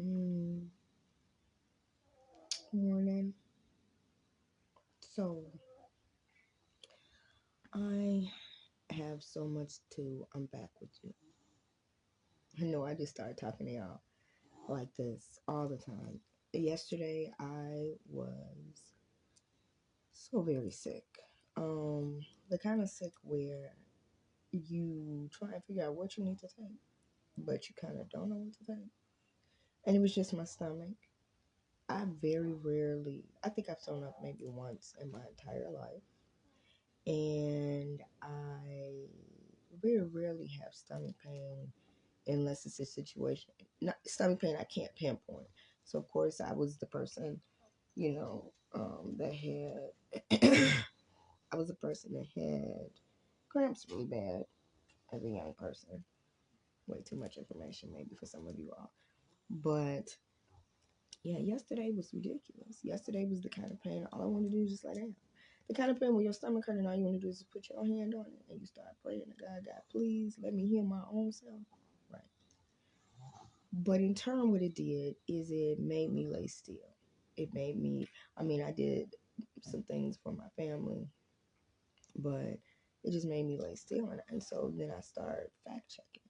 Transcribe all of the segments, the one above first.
Mm, Morning. So I have so much to unpack with you. I know I just started talking to y'all like this all the time. Yesterday I was so very sick. The kind of sick where you try and figure out what you need to take, but you kind of don't know what to take. And it was just my stomach. I very rarely, I think I've thrown up maybe once in my entire life. And I very rarely have stomach pain unless it's a situation, not stomach pain I can't pinpoint. So of course I was the person, that had I was the person that had cramps really bad as a young person. Way too much information maybe for some of you all. But yeah, yesterday was ridiculous. Yesterday was the kind of pain all I want to do is just lay down. The kind of pain when your stomach hurting, all you want to do is put your hand on it and you start praying to God, God, please let me heal my own self. Right. But in turn, what it did is it made me lay still. It made me, I did some things for my family, but it just made me lay still. And so then I started fact checking.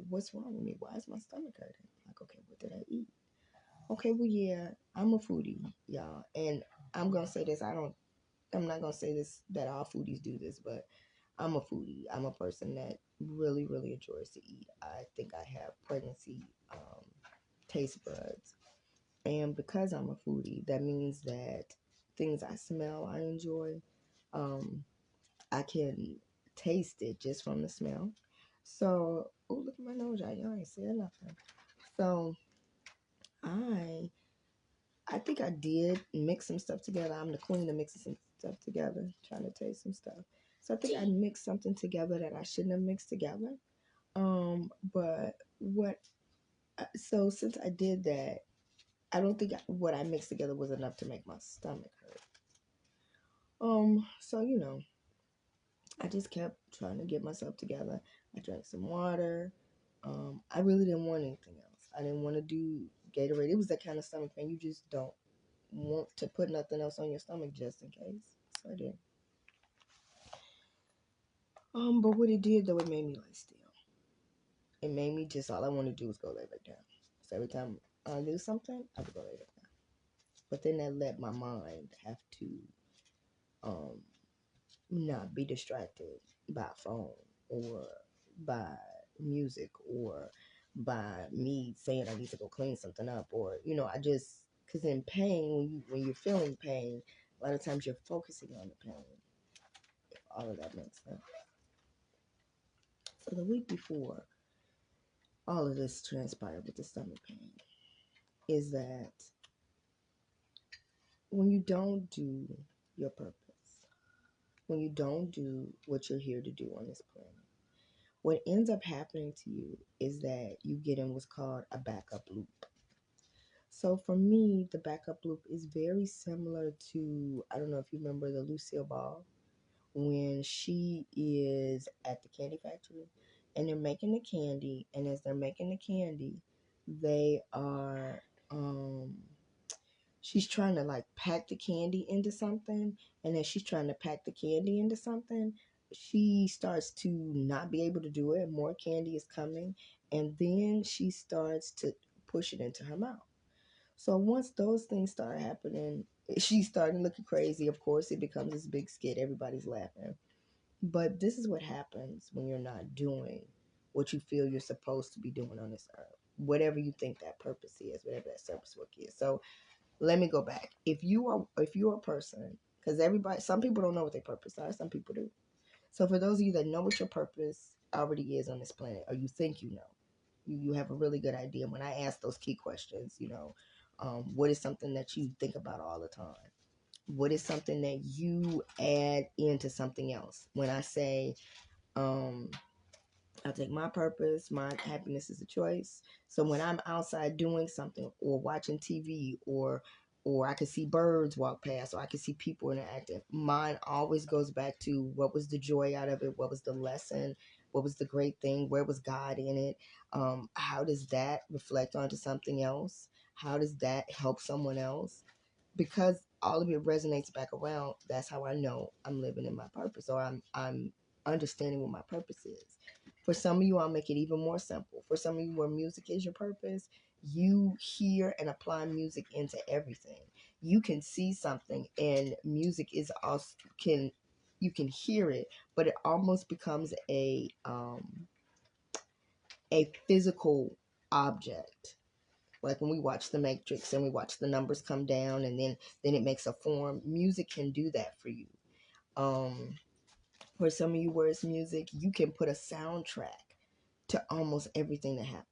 What's wrong with me? Why is my stomach hurting? Like, okay, what did I eat? Okay, well, yeah, I'm a foodie, y'all. And I'm going to say this. I'm not going to say this that all foodies do this, but I'm a foodie. I'm a person that really, really enjoys to eat. I think I have pregnancy taste buds. And because I'm a foodie, that means that things I smell, I enjoy. Um, I can taste it just from the smell. So, oh, look at my nose, y'all ain't said nothing. So, I I think I did mix some stuff together. I'm the queen of mixing some stuff together, trying to taste some stuff. So I think I mixed something together that I shouldn't have mixed together. But so since I did that, I don't think what I mixed together was enough to make my stomach hurt. So I just kept trying to get myself together. I drank some water. I really didn't want anything else. I didn't want to do Gatorade. It was that kind of stomach pain you just don't want to put nothing else on your stomach just in case. So I did. But what it did though, it made me lay still. It made me just all I want to do was go lay back down. So every time I do something, I would go lay back down. But then that let my mind have to um not be distracted by a phone or by music or by me saying I need to go clean something up or I just because in pain when you're feeling pain a lot of times you're focusing on the pain if all of that makes sense. So the week before all of this transpired with the stomach pain is that when you don't do your purpose, when you don't do what you're here to do on this planet, what ends up happening to you is that you get in what's called a backup loop. So for me, the backup loop is very similar to, I don't know if you remember the Lucille Ball, when she is at the candy factory and they're making the candy. And as they're making the candy, they are, she's trying to like pack the candy into something. And as she's trying to pack the candy into something, she starts to not be able to do it. More candy is coming. And then she starts to push it into her mouth. So once those things start happening, she's starting looking crazy. Of course, it becomes this big skit. Everybody's laughing. But this is what happens when you're not doing what you feel you're supposed to be doing on this earth. Whatever you think that purpose is, whatever that service work is. So let me go back. If you're a person, because some people don't know what their purpose are, some people do. So for those of you that know what your purpose already is on this planet, or you think you know, you have a really good idea. When I ask those key questions, what is something that you think about all the time? What is something that you add into something else? When I say, I take my purpose, my happiness is a choice. So when I'm outside doing something or watching TV or I can see birds walk past or I can see people interacting, mine always goes back to what was the joy out of it, what was the lesson, What was the great thing? Where was God in it? How does that reflect onto something else? How does that help someone else? Because all of it resonates back around. That's how I know I'm living in my purpose, or I'm understanding what my purpose is. For some of you, I'll make it even more simple. For some of you, where music is your purpose, you hear and apply music into everything. You can see something, and music is also can you can hear it, but it almost becomes a physical object. Like when we watch The Matrix and we watch the numbers come down, and then it makes a form. Music can do that for you. Um, for some of you where it's music, you can put a soundtrack to almost everything that happens.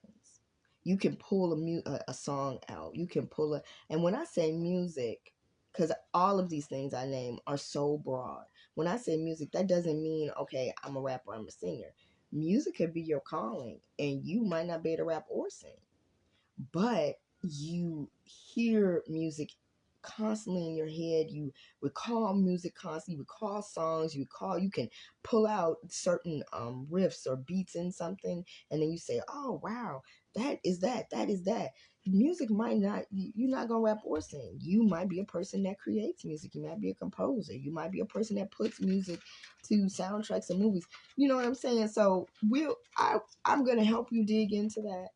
You can pull a song out. You can pull and when I say music, because all of these things I name are so broad. When I say music, that doesn't mean, okay, I'm a rapper, I'm a singer. Music could be your calling, and you might not be able to rap or sing, but you hear music constantly in your head. You recall music constantly. You recall songs. You can pull out certain riffs or beats in something, and then you say, oh wow, that is that. Music might not, you're not gonna rap or sing. You might be a person that creates music. You might be a composer. You might be a person that puts music to soundtracks and movies. You know what I'm saying? So I'm gonna help you dig into that.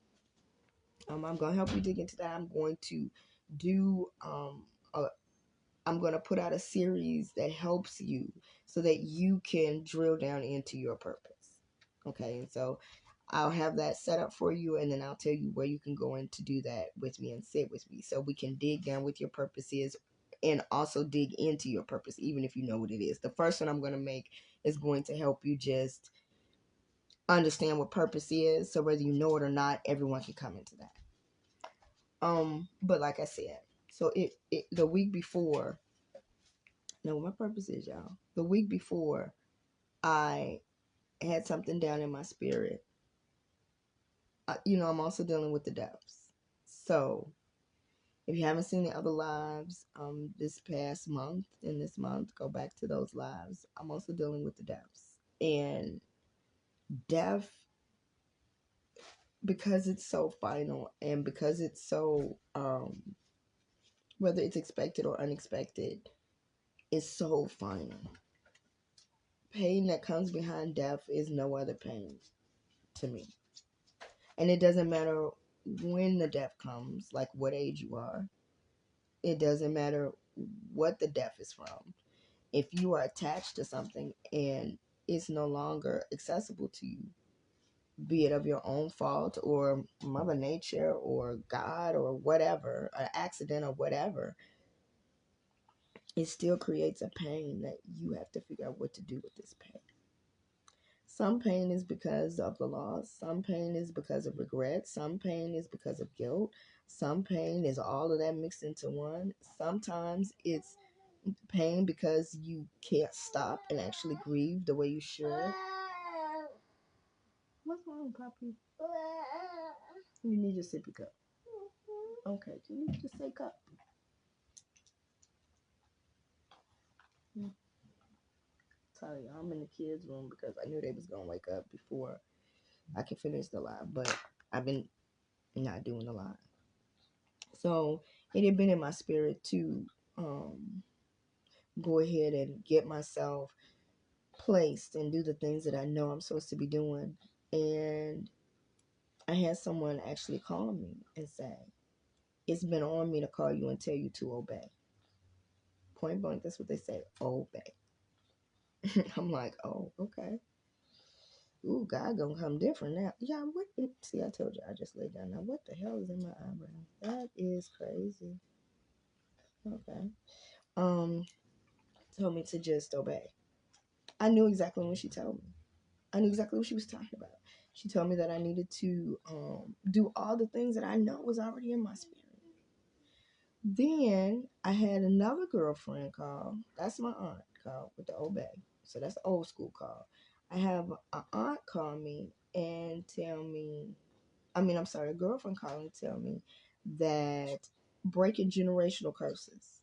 I'm going to help you dig into that. I'm going to do, I'm going to put out a series that helps you so that you can drill down into your purpose. Okay. And so I'll have that set up for you, and then I'll tell you where you can go in to do that with me and sit with me so we can dig down what your purpose is and also dig into your purpose, even if you know what it is. The first one I'm going to make is going to help you just understand what purpose is. So whether you know it or not, everyone can come into that. But like I said, so it the week before, no, my purpose is, y'all. The week before, I had something down in my spirit. I'm also dealing with the deaths. So if you haven't seen the other lives, this past month and this month, go back to those lives. I'm also dealing with the deaths, and death, because it's so final, and because it's so whether it's expected or unexpected, is so final. Pain that comes behind death is no other pain to me. And it doesn't matter when the death comes, like what age you are. It doesn't matter what the death is from. If you are attached to something and it's no longer accessible to you, be it of your own fault or Mother Nature or God or whatever, an accident or whatever, it still creates a pain that you have to figure out what to do with this pain. Some pain is because of the loss. Some pain is because of regret. Some pain is because of guilt. Some pain is all of that mixed into one. Sometimes it's pain because you can't stop and actually grieve the way you should. What's wrong, Poppy? You need your sippy cup. Okay, can you just say cup? Sorry, I'm in the kids' room because I knew they was gonna wake up before I could finish the live, but I've been not doing the live. So it had been in my spirit to go ahead and get myself placed and do the things that I know I'm supposed to be doing. And I had someone actually call me and say, it's been on me to call you and tell you to obey. Point blank, that's what they say, obey. I'm like, oh, okay. Ooh, God gonna come different now. Yeah, what? See, I told you I just laid down. Now, what the hell is in my eyebrow? That is crazy. Okay. Told me to just obey. I knew exactly when she told me. I knew exactly what she was talking about. She told me that I needed to do all the things that I know was already in my spirit. Then I had another girlfriend call. That's my aunt call with the obey. So that's the old school call. I have an aunt call me and tell me, a girlfriend call and tell me that breaking generational curses.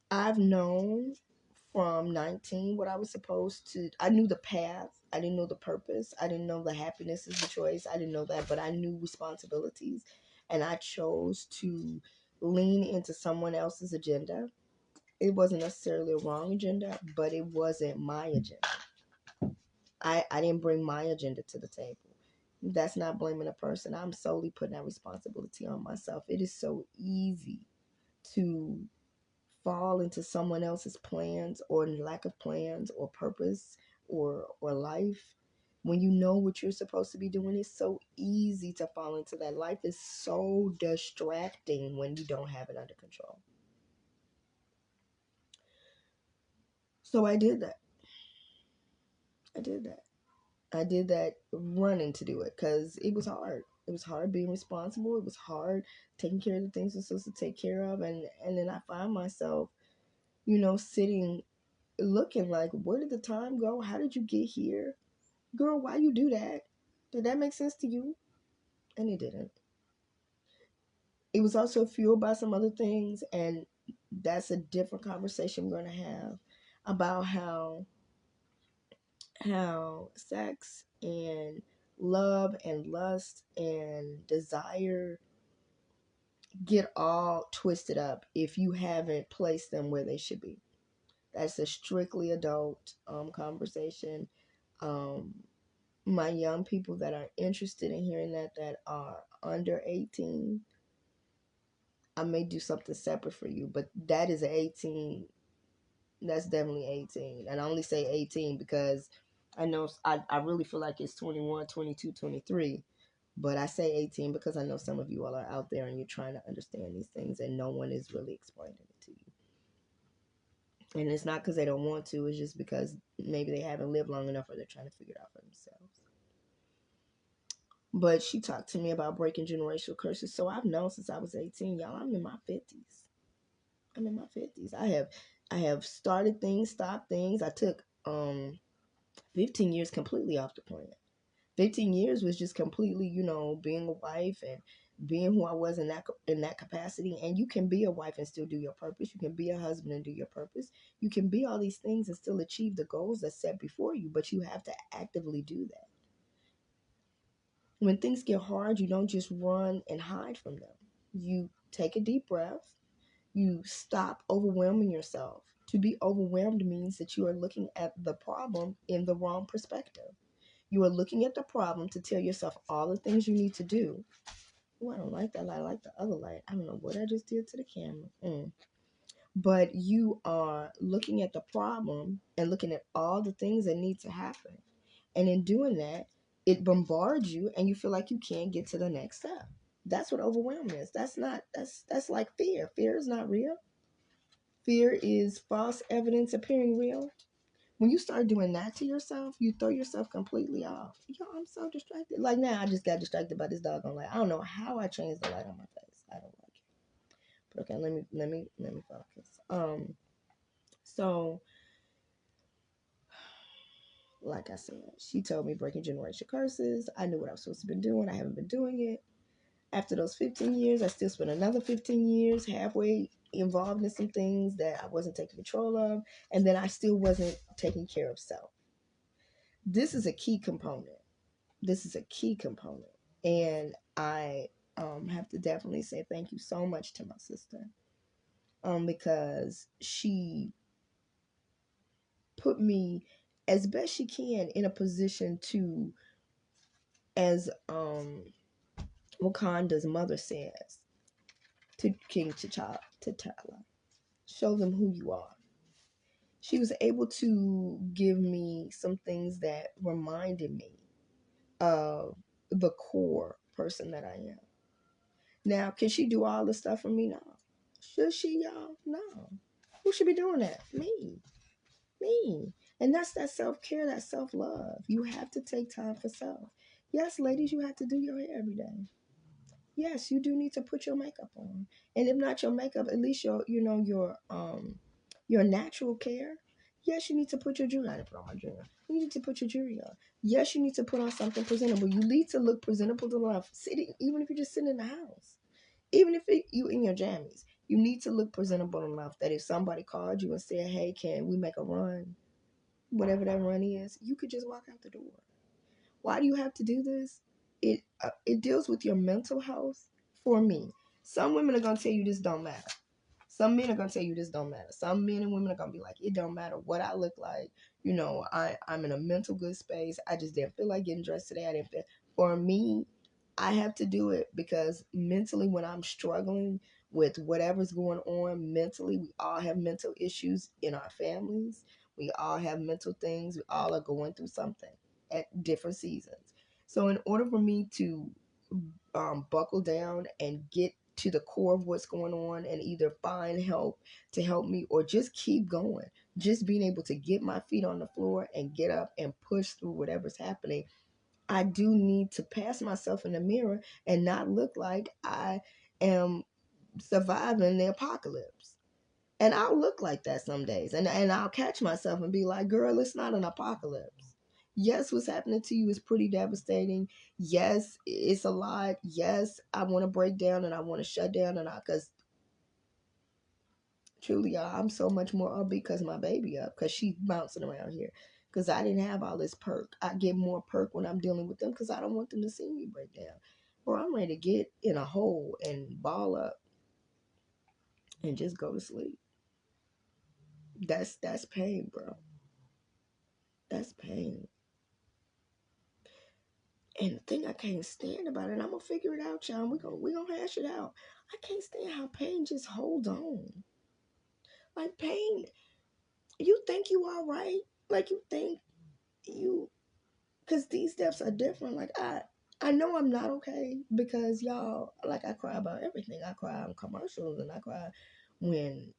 I've known from 19 what I was supposed to, I knew the path I didn't know the purpose. I didn't know the happiness is the choice. I didn't know that, but I knew responsibilities, and I chose to lean into someone else's agenda. It wasn't necessarily a wrong agenda, but it wasn't my agenda. I didn't bring my agenda to the table. That's not blaming a person. I'm solely putting that responsibility on myself. It is so easy to fall into someone else's plans or lack of plans or purpose or life. When you know what you're supposed to be doing, it's so easy to fall into that. Life is so distracting when you don't have it under control. So I did that. I did that. I did that running to do it because it was hard. It was hard being responsible. It was hard taking care of the things I'm supposed to take care of. And then I find myself, sitting looking like, where did the time go? How did you get here? Girl, why you do that? Did that make sense to you? And it didn't. It was also fueled by some other things. And that's a different conversation we're going to have about how sex and love and lust and desire get all twisted up if you haven't placed them where they should be. That's a strictly adult conversation. Um, my young people that are interested in hearing that are under 18, I may do something separate for you, but that is 18. That's definitely 18. And I only say 18 because I know I really feel like it's 21, 22, 23. But I say 18 because I know some of you all are out there and you're trying to understand these things and no one is really explaining it to you. And it's not because they don't want to, it's just because maybe they haven't lived long enough or they're trying to figure it out for themselves. But she talked to me about breaking generational curses. So I've known since I was 18, y'all. I'm in my 50s. I'm in my 50s. I have started things, stopped things. I took 15 years completely off the planet. 15 years was just completely, being a wife and being who I was in that capacity. And you can be a wife and still do your purpose. You can be a husband and do your purpose. You can be all these things and still achieve the goals that's set before you, but you have to actively do that. When things get hard, you don't just run and hide from them. You take a deep breath. You stop overwhelming yourself. To be overwhelmed means that you are looking at the problem in the wrong perspective. You are looking at the problem to tell yourself all the things you need to do. Oh, I don't like that light. I like the other light. I don't know what I just did to the camera. But you are looking at the problem and looking at all the things that need to happen. And in doing that, it bombards you and you feel like you can't get to the next step. That's what overwhelm is. That's like fear. Fear is not real. Fear is false evidence appearing real. When you start doing that to yourself, you throw yourself completely off. Yo, I'm so distracted. Like now, I just got distracted by this doggone light. I don't know how I changed the light on my face. I don't like it. But okay, let me focus. So like I said, she told me breaking generational curses. I knew what I was supposed to be doing. I haven't been doing it. After those 15 years, I still spent another 15 years halfway involved in some things that I wasn't taking control of, and then I still wasn't taking care of self. This is a key component. This is a key component. And I have to definitely say thank you so much to my sister because she put me as best she can in a position to, as Wakanda's mother says to King T'Challa, show them who you are. She was able to give me some things that reminded me of the core person that I am. Now, can she do all the stuff for me? No. Should she, y'all? No. Who should be doing that? Me. Me. And that's that self-care, that self-love. You have to take time for self. Yes, ladies, you have to do your hair every day. Yes, you do need to put your makeup on. And if not your makeup, at least your natural care. Yes, you need to put your jewelry on. I didn't put on my jewelry. You need to put your jewelry on. Yes, you need to put on something presentable. You need to look presentable to life. Sitting, even if you're just sitting in the house. Even if you in your jammies, you need to look presentable enough that if somebody called you and said, "Hey, can we make a run?" whatever that run is, you could just walk out the door. Why do you have to do this? It deals with your mental health. For me, some women are gonna tell you this don't matter. Some men are gonna tell you this don't matter. Some men and women are gonna be like, it don't matter what I look like. I'm in a mental good space. I just didn't feel like getting dressed today. I didn't feel. For me, I have to do it because mentally, when I'm struggling with whatever's going on mentally, we all have mental issues in our families. We all have mental things. We all are going through something at different seasons. So, in order for me to buckle down and get to the core of what's going on and either find help to help me or just keep going, just being able to get my feet on the floor and get up and push through whatever's happening, I do need to pass myself in the mirror and not look like I am surviving the apocalypse. And I'll look like that some days. And I'll catch myself and be like, girl, it's not an apocalypse. Yes, what's happening to you is pretty devastating. Yes, it's a lot. Yes, I want to break down and I want to shut down because truly, y'all, I'm so much more upbeat because my baby up, because she's bouncing around here. Because I didn't have all this perk. I get more perk when I'm dealing with them because I don't want them to see me break down. Or I'm ready to get in a hole and ball up and just go to sleep. That's pain, bro. That's pain. And the thing I can't stand about it, and I'm gonna figure it out, y'all. We gonna hash it out. I can't stand how pain just holds on. Like pain, you think you all right? Like you think you, because these steps are different. Like I know I'm not okay because y'all, like I cry about everything. I cry on commercials and I cry when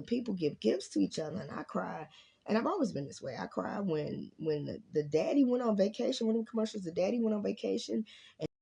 people give gifts to each other and I cry. And I've always been this way. I cry when the daddy went on vacation. One of the commercials, the daddy went on vacation